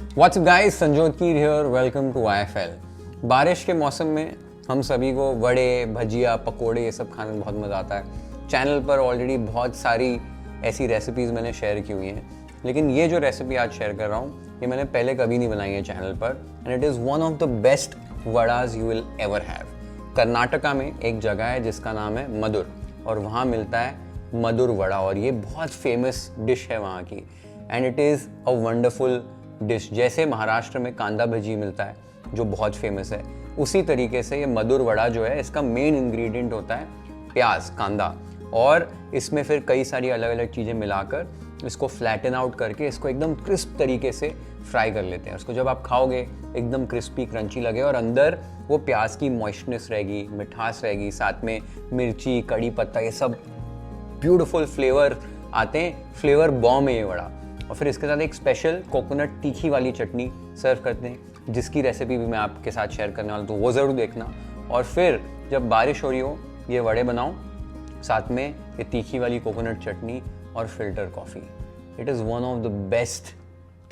What's up guys, Sanjyot Keer here, welcome to IFL। बारिश के मौसम में हम सभी को वड़े, भजिया, पकोड़े ये सब खाने में बहुत मज़ा आता है। चैनल पर ऑलरेडी बहुत सारी ऐसी रेसिपीज़ मैंने शेयर की हुई हैं, लेकिन ये जो रेसिपी आज शेयर कर रहा हूँ ये मैंने पहले कभी नहीं बनाई है चैनल पर, and it is one of the best vadas you will ever have. Karnataka में एक जगह है जिसका नाम है मधुर, और वहाँ मिलता है मधुर वड़ा, और ये बहुत फेमस डिश है वहाँ की, and it is a wonderful dish. जैसे महाराष्ट्र में कांदा भजी मिलता है जो बहुत फेमस है, उसी तरीके से ये मधुर वड़ा जो है इसका मेन इंग्रेडिएंट होता है प्याज, कांदा, और इसमें फिर कई सारी अलग अलग चीज़ें मिलाकर इसको फ्लैटन आउट करके इसको एकदम क्रिस्प तरीके से फ्राई कर लेते हैं। उसको जब आप खाओगे एकदम क्रिस्पी क्रंची लगे, और अंदर वो प्याज की मॉइस्चनेस रहेगी, मिठास रहेगी, साथ में मिर्ची, कड़ी पत्ता, ये सब ब्यूटीफुल फ्लेवर आते हैं। फ्लेवर बॉम्ब है ये वड़ा। और फिर इसके साथ एक स्पेशल कोकोनट तीखी वाली चटनी सर्व करते हैं, जिसकी रेसिपी भी मैं आपके साथ शेयर करने वाला हूँ, तो वो ज़रूर देखना। और फिर जब बारिश हो रही हो ये वड़े बनाओ, साथ में ये तीखी वाली कोकोनट चटनी और filter coffee. It is one of the best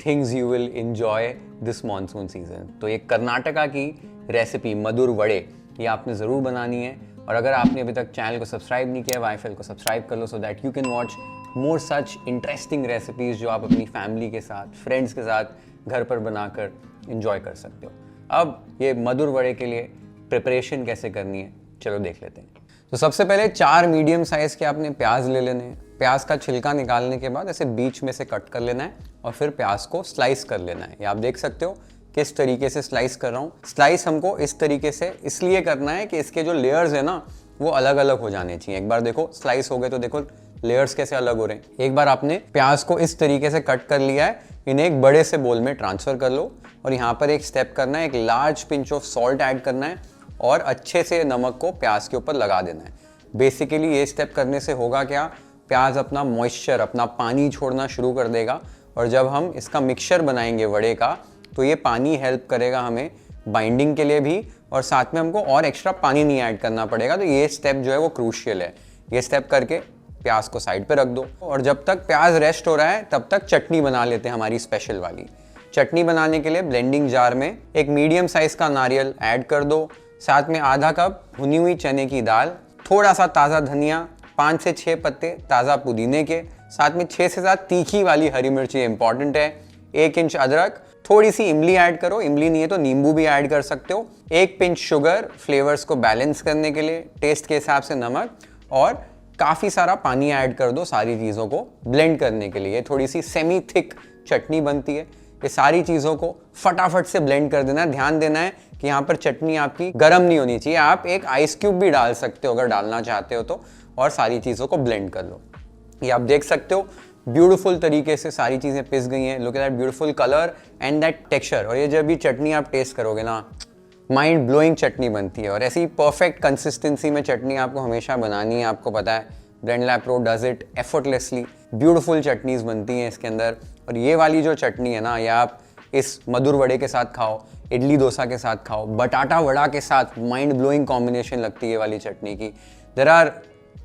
things you will enjoy this monsoon season. तो ये कर्नाटका की रेसिपी मधुर वड़े, ये आपने ज़रूर बनानी है। और अगर आपने अभी तक चैनल को सब्सक्राइब नहीं किया, IFL को सब्सक्राइब कर लो, so that you can watch more such interesting recipes जो आप अपनी फैमिली के साथ, फ्रेंड्स के साथ घर पर बनाकर इंजॉय कर सकते हो। अब ये मधुर वड़े के लिए प्रिपरेशन कैसे करनी है, चलो देख लेते हैं। तो सबसे पहले 4 मीडियम साइज़ के आपने प्याज ले लेने हैं। प्याज का छिलका निकालने के बाद ऐसे बीच में से कट कर लेना है, और फिर प्याज को स्लाइस कर लेना है। ये आप देख सकते हो किस तरीके से स्लाइस कर रहा हूँ। स्लाइस हमको इस तरीके से इसलिए करना है कि इसके जो लेयर्स है ना वो अलग अलग हो जाने चाहिए। एक बार देखो स्लाइस हो गए तो देखो लेयर्स कैसे अलग हो रहे हैं। एक बार आपने प्याज को इस तरीके से कट कर लिया है, इन्हें एक बड़े से बोल में ट्रांसफर कर लो, और यहाँ पर एक स्टेप करना है, एक large pinch of salt add करना है, और अच्छे से नमक को प्याज के ऊपर लगा देना है। बेसिकली ये स्टेप करने से होगा क्या, प्याज अपना मॉइस्चर, अपना पानी छोड़ना शुरू कर देगा, और जब हम इसका मिक्सचर बनाएंगे वड़े का, तो ये पानी हेल्प करेगा हमें बाइंडिंग के लिए भी, और साथ में हमको और एक्स्ट्रा पानी नहीं ऐड करना पड़ेगा। तो ये स्टेप जो है वो क्रूशियल है। ये स्टेप करके प्याज को साइड पे रख दो, और जब तक प्याज रेस्ट हो रहा है तब तक चटनी बना लेते हैं हमारी स्पेशल वाली। चटनी बनाने के लिए ब्लेंडिंग जार में एक मीडियम साइज का नारियल ऐड कर दो, साथ में आधा कप भुनी हुई चने की दाल, थोड़ा सा ताज़ा धनिया, 5 से 6 पत्ते ताज़ा पुदीने के, साथ में 6 से 7 तीखी वाली हरी मिर्ची इंपॉर्टेंट है, 1 इंच अदरक, थोड़ी सी इमली ऐड करो, इमली नहीं है तो नींबू भी ऐड कर सकते हो, 1 पिंच शुगर फ्लेवर्स को बैलेंस करने के लिए, टेस्ट के हिसाब से नमक, और काफ़ी सारा पानी ऐड कर दो सारी चीज़ों को ब्लेंड करने के लिए। थोड़ी सी सेमी थिक चटनी बनती है। ये सारी चीज़ों को फटाफट से ब्लेंड कर देना है। ध्यान देना है कि यहाँ पर चटनी आपकी गर्म नहीं होनी चाहिए। आप एक आइस क्यूब भी डाल सकते हो अगर डालना चाहते हो तो, और सारी चीज़ों को ब्लेंड कर लो। ये आप देख सकते हो ब्यूटीफुल तरीके से सारी चीज़ें पिस गई हैं। Look at that beautiful colour and that texture. और ये जब ये चटनी आप टेस्ट करोगे ना, माइंड ब्लोइंग चटनी बनती है। और ऐसी परफेक्ट कंसिस्टेंसी में चटनी आपको हमेशा बनानी है, आपको पता है BlendLab pro does it effortlessly. Beautiful chutneys बनती हैं इसके अंदर। और ये वाली जो चटनी है ना, ये आप इस मधुर वड़े के साथ खाओ, इडली डोसा के साथ खाओ, बटाटा वड़ा के साथ, माइंड ब्लोइंग कॉम्बिनेशन लगती है ये वाली चटनी की। There are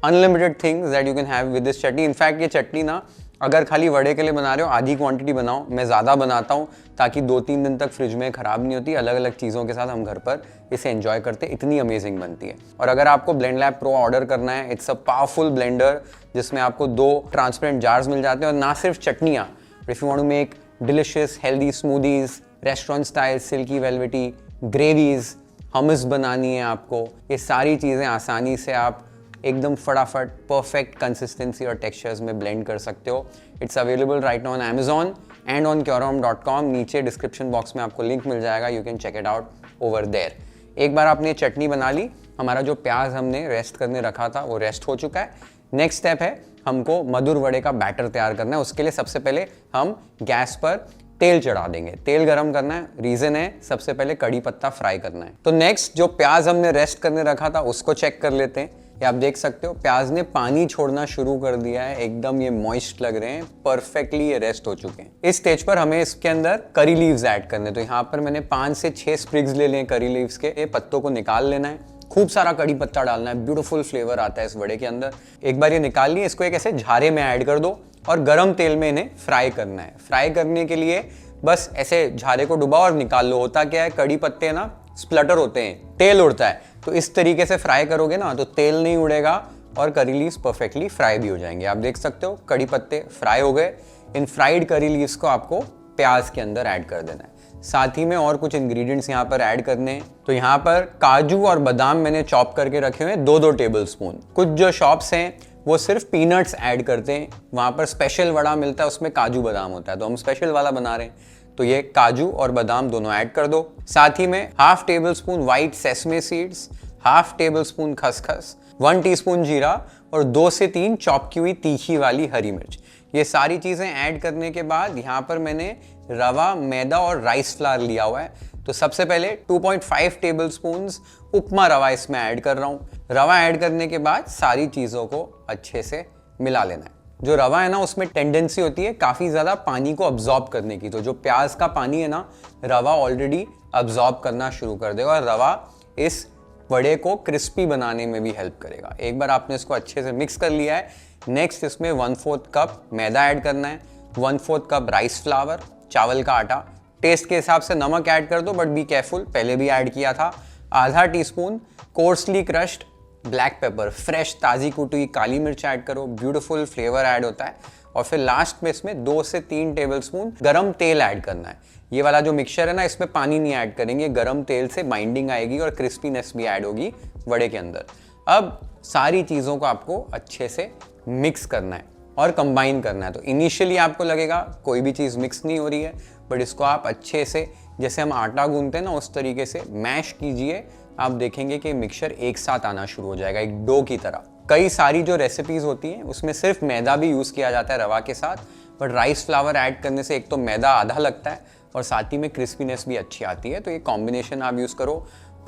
unlimited things that you can have with this chutney. In fact ये चटनी ना अगर खाली वड़े के लिए बना रहे हो आधी क्वांटिटी बनाओ, मैं ज़्यादा बनाता हूँ ताकि 2-3 दिन तक फ्रिज में ख़राब नहीं होती। अलग अलग चीज़ों के साथ हम घर पर इसे एंजॉय करते, इतनी अमेजिंग बनती है। और अगर आपको ब्लेंडलैब प्रो ऑर्डर करना है, इट्स अ पावरफुल ब्लेंडर जिसमें आपको 2 ट्रांसपेरेंट जार्स मिल जाते हैं, और ना सिर्फ चटनियाँ, if you want to make delicious healthy smoothies, restaurant style silky velvety gravies, hummus बनानी है आपको, ये सारी चीज़ें आसानी से आप एकदम फटाफट परफेक्ट कंसिस्टेंसी और टेक्सचर्स में ब्लेंड कर सकते हो। It's available right now on Amazon and on Keurom.com। नीचे डिस्क्रिप्शन बॉक्स में आपको लिंक मिल जाएगा, you can check it out over there. एक बार आपने चटनी बना ली, हमारा जो प्याज हमने रेस्ट करने रखा था वो रेस्ट हो चुका है। नेक्स्ट स्टेप है हमको मधुर वड़े का बैटर तैयार करना है। उसके लिए सबसे पहले हम गैस पर तेल चढ़ा देंगे, तेल गरम करना है। रीज़न है सबसे पहले कड़ी पत्ता फ्राई करना है। तो नेक्स्ट जो प्याज हमने रेस्ट करने रखा था उसको चेक कर लेते हैं। ये आप देख सकते हो प्याज ने पानी छोड़ना शुरू कर दिया है, एकदम ये मॉइस्ट लग रहे हैं, परफेक्टली ये रेस्ट हो चुके हैं। इस स्टेज पर हमें इसके अंदर करी लीव्स ऐड करने। तो यहाँ पर मैंने 5 से 6 स्प्रिग्स ले लिए करी लीव्स के। ये पत्तों को निकाल लेना है, खूब सारा कड़ी पत्ता डालना है, ब्यूटीफुल फ्लेवर आता है इस वड़े के अंदर। एक बार ये निकाल लिए, इसको एक ऐसे झारे में ऐड कर दो और गरम तेल में इन्हें फ्राई करना है। फ्राई करने के लिए बस ऐसे झारे को डुबाओ और निकाल लो। होता क्या है, कड़ी पत्ते ना स्प्लटर होते हैं, तेल उड़ता है, तो इस तरीके से फ्राई करोगे ना तो तेल नहीं उड़ेगा और करी लीव्स परफेक्टली फ्राई भी हो जाएंगे। आप देख सकते हो कड़ी पत्ते फ्राई हो गए। इन फ्राइड करी लीव्स को आपको प्याज के अंदर ऐड कर देना है। साथ ही में और कुछ इंग्रेडिएंट्स यहाँ पर ऐड करने हैं। तो यहाँ पर काजू और बादाम मैंने चॉप करके रखे हुए हैं 2-2 टेबल स्पून। कुछ जो शॉप्स हैं वो सिर्फ पीनट्स ऐड करते हैं, वहाँ पर स्पेशल वड़ा मिलता है उसमें काजू बादाम होता है, तो हम स्पेशल वाला बना रहे हैं। तो ये काजू और बादाम दोनों ऐड कर दो। साथ ही में half table spoon white sesame seeds, half table spoon खसखस, 1 टीस्पून जीरा और 2 से 3 चॉप की हुई तीखी वाली हरी मिर्च। ये सारी चीजें ऐड करने के बाद यहाँ पर मैंने रवा, मैदा और राइस फ्लावर लिया हुआ है। तो सबसे पहले 2.5 टेबल स्पून उपमा रवा इसमें ऐड कर रहा हूँ। रवा ऐड करने के बाद सारी चीजों को अच्छे से मिला लेना है। जो रवा है ना उसमें टेंडेंसी होती है काफी ज्यादा पानी को अब्सॉर्ब करने की, तो जो प्याज का पानी है ना रवा ऑलरेडी अब्सॉर्ब करना शुरू कर देगा और रवा इस वड़े को क्रिस्पी बनाने में भी हेल्प करेगा। एक बार आपने इसको अच्छे से मिक्स कर लिया है, नेक्स्ट इसमें 1/4 कप मैदा ऐड करना है, 1/4 कप राइस फ्लावर, चावल का आटा, टेस्ट के हिसाब से नमक ऐड कर दो बट बी केयरफुल, पहले भी ऐड किया था। आधा teaspoon coarsely crushed black pepper, fresh ताज़ी कुटी हुई काली मिर्च ऐड करो, ब्यूटीफुल फ्लेवर ऐड होता है। और फिर लास्ट में इसमें 2 से 3 टेबल स्पून गरम तेल ऐड करना है। ये वाला जो मिक्सचर है ना इसमें पानी नहीं ऐड करेंगे, गरम तेल से बाइंडिंग आएगी और क्रिस्पीनेस भी ऐड होगी वड़े के अंदर। अब सारी चीज़ों को आपको अच्छे से मिक्स करना है और कंबाइन करना है। तो इनिशियली आपको लगेगा कोई भी चीज़ मिक्स नहीं हो रही है, बट इसको आप अच्छे से जैसे हम आटा गूंथते हैं ना उस तरीके से मैश कीजिए। आप देखेंगे कि मिक्सचर एक साथ आना शुरू हो जाएगा, एक डो की तरह। कई सारी जो रेसिपीज होती हैं उसमें सिर्फ मैदा भी यूज़ किया जाता है रवा के साथ, बट राइस फ्लावर ऐड करने से एक तो मैदा आधा लगता है और साथ ही में क्रिस्पीनेस भी अच्छी आती है। तो ये कॉम्बिनेशन आप यूज़ करो,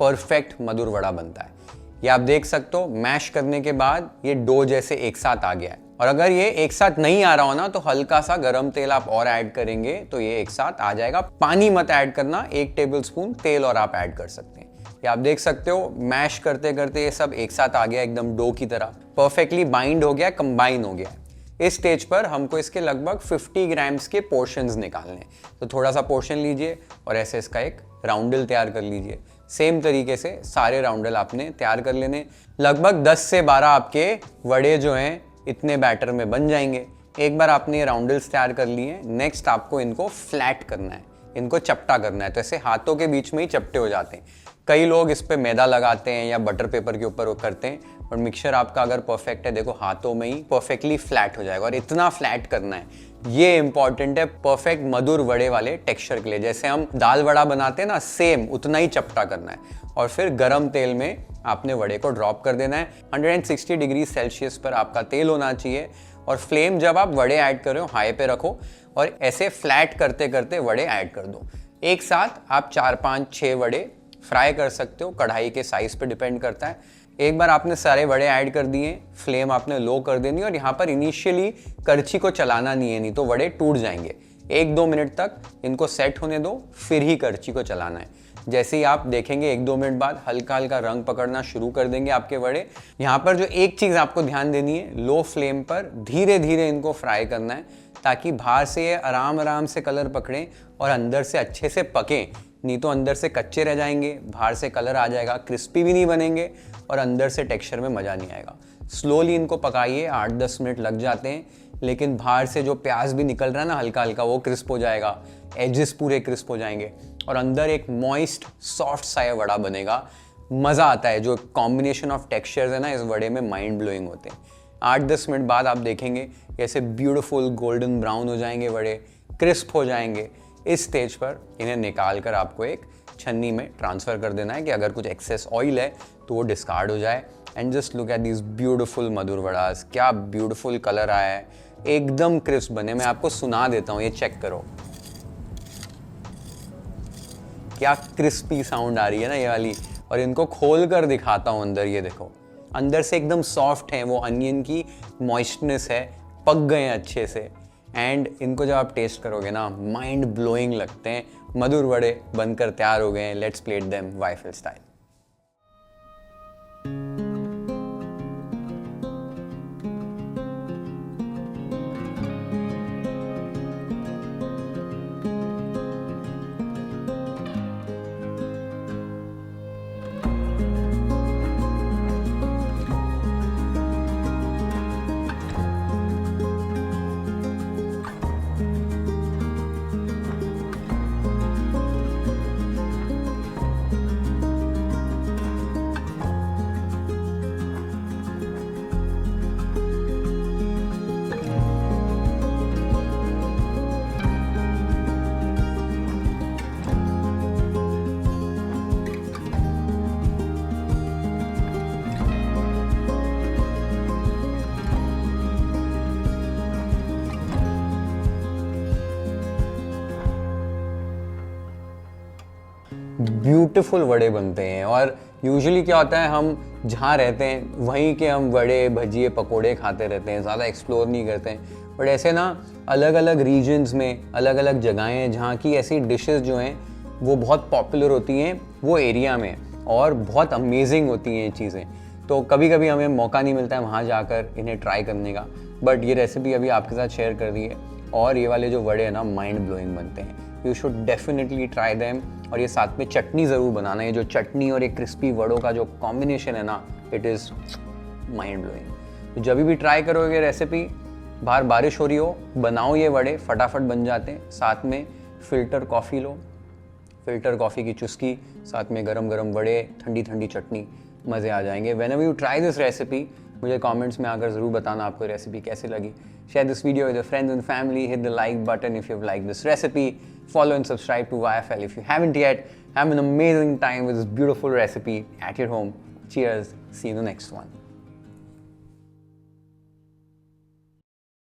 परफेक्ट मधुर वड़ा बनता है। ये आप देख सकते हो मैश करने के बाद ये डो जैसे एक साथ आ गया है। और अगर ये एक साथ नहीं आ रहा हो ना तो हल्का सा गरम तेल आप और ऐड करेंगे तो ये एक साथ आ जाएगा। पानी मत ऐड करना, 1 टेबल स्पून तेल और आप ऐड कर सकते हैं। ये आप देख सकते हो मैश करते करते ये सब एक साथ आ गया, एकदम डो की तरह परफेक्टली बाइंड हो गया, कंबाइन हो गया। इस स्टेज पर हमको इसके लगभग 50 ग्राम्स के पोर्शंस निकालने। तो थोड़ा सा पोर्शन लीजिए और ऐसे इसका एक राउंडल तैयार कर लीजिए। सेम तरीके से सारे राउंडल आपने तैयार कर लेने। लगभग 10 से 12 आपके वड़े जो हैं इतने बैटर में बन जाएंगे। एक बार आपने ये राउंडल्स तैयार कर लिए, नेक्स्ट आपको इनको फ्लैट करना है, इनको चपटा करना है। तो ऐसे हाथों के बीच में ही चपटे हो जाते हैं। कई लोग इस पे मैदा लगाते हैं या बटर पेपर के ऊपर वो करते हैं, और मिक्सचर आपका अगर परफेक्ट है देखो हाथों में ही परफेक्टली फ्लैट हो जाएगा। और इतना फ्लैट करना है, ये इंपॉर्टेंट है परफेक्ट मधुर वड़े वाले टेक्सचर के लिए। जैसे हम दाल वड़ा बनाते हैं ना सेम उतना ही चपटा करना है। और फिर गरम तेल में आपने वड़े को ड्रॉप कर देना है। 160 डिग्री सेल्सियस पर आपका तेल होना चाहिए। और फ्लेम जब आप वड़े ऐड कर रहे हो हाई पे रखो और ऐसे फ्लैट करते करते वड़े ऐड कर दो। एक साथ आप 4, 5, 6 वड़े फ्राई कर सकते हो, कढ़ाई के साइज पे डिपेंड करता है। एक बार आपने सारे वड़े ऐड कर दिए, फ्लेम आपने लो कर देनी और यहाँ पर इनिशियली करछी को चलाना नहीं है, नहीं तो वड़े टूट जाएंगे। 1-2 मिनट तक इनको सेट होने दो, फिर ही करछी को चलाना है। जैसे ही आप देखेंगे 1-2 मिनट बाद हल्का हल्का रंग पकड़ना शुरू कर देंगे आपके वड़े। यहाँ पर जो एक चीज़ आपको ध्यान देनी है, लो फ्लेम पर धीरे धीरे इनको फ्राई करना है ताकि बाहर से ये आराम आराम से कलर पकड़ें और अंदर से अच्छे से पकें। नहीं तो अंदर से कच्चे रह जाएंगे, बाहर से कलर आ जाएगा, क्रिस्पी भी नहीं बनेंगे और अंदर से टेक्सचर में मज़ा नहीं आएगा। स्लोली इनको पकाइए, 8-10 मिनट लग जाते हैं, लेकिन बाहर से जो प्याज भी निकल रहा है ना हल्का हल्का वो क्रिस्प हो जाएगा, एजेस पूरे क्रिस्प हो जाएंगे और अंदर एक मॉइस्ट सॉफ्ट सा वड़ा बनेगा। मज़ा आता है, जो कॉम्बिनेशन ऑफ टेक्सचर्स है ना इस वड़े में माइंड ब्लोइंग होते हैं। 8-10 मिनट बाद आप देखेंगे ऐसे ब्यूटीफुल गोल्डन ब्राउन हो जाएंगे वड़े, क्रिस्प हो जाएंगे। इस स्टेज पर इन्हें निकाल कर आपको एक छन्नी में ट्रांसफ़र कर देना है कि अगर कुछ एक्सेस ऑयल है तो वो डिस्कार्ड हो जाए। And just look at this beautiful Maddur vadas, क्या ब्यूटीफुल कलर आया है, एकदम क्रिस्प बने। मैं आपको सुना देता हूँ, ये चेक करो क्या क्रिस्पी साउंड आ रही है ना ये वाली। और इनको खोल कर दिखाता हूँ अंदर, ये देखो अंदर से एकदम सॉफ्ट है, वो अनियन की मॉइस्टनेस है, पक गए हैं अच्छे से। एंड इनको जब आप टेस्ट करोगे ना माइंड ब्लोइंग लगते हैं। मधुर वड़े बनकर तैयार हो गए हैं। Let's plate them waffle style. Beautiful वड़े बनते हैं। और यूजुअली क्या होता है, हम जहाँ रहते हैं वहीं के हम वड़े भजिए पकोड़े खाते रहते हैं, ज़्यादा एक्सप्लोर नहीं करते हैं। बट ऐसे ना अलग अलग रीजन्स में अलग अलग जगहें हैं जहाँ की ऐसी डिशेस जो हैं वो बहुत पॉपुलर होती हैं वो एरिया में, और बहुत अमेजिंग होती हैं ये चीज़ें। तो कभी कभी हमें मौका नहीं मिलता है वहाँ जाकर इन्हें ट्राई करने का, बट ये रेसिपी अभी आपके साथ शेयर कर दी है। और ये वाले जो वड़े हैं ना माइंड ब्लोइंग बनते हैं, you should definitely try them. और ये साथ में चटनी ज़रूर बनाना है, जो चटनी और एक क्रिस्पी वड़ों का जो कॉम्बिनेशन है ना, इट इज़ माइंड ब्लोइंग। तो जब भी ट्राई करोगे रेसिपी, बाहर बारिश हो रही हो, बनाओ ये वड़े, फटाफट बन जाते हैं। साथ में फ़िल्टर कॉफ़ी लो, फ़िल्टर कॉफ़ी की चुस्की, साथ में गरम गरम वड़े, ठंडी ठंडी चटनी, मज़े आ जाएंगे। Whenever you try this recipe, मुझे कमेंट्स में आकर ज़रूर बताना आपको रेसिपी कैसी लगी। Share this video with your friends and family, hit the like button if you like this recipe, follow and subscribe to YFL if you haven't yet. Have an amazing time with this beautiful recipe at your home. Cheers, see you in the next one.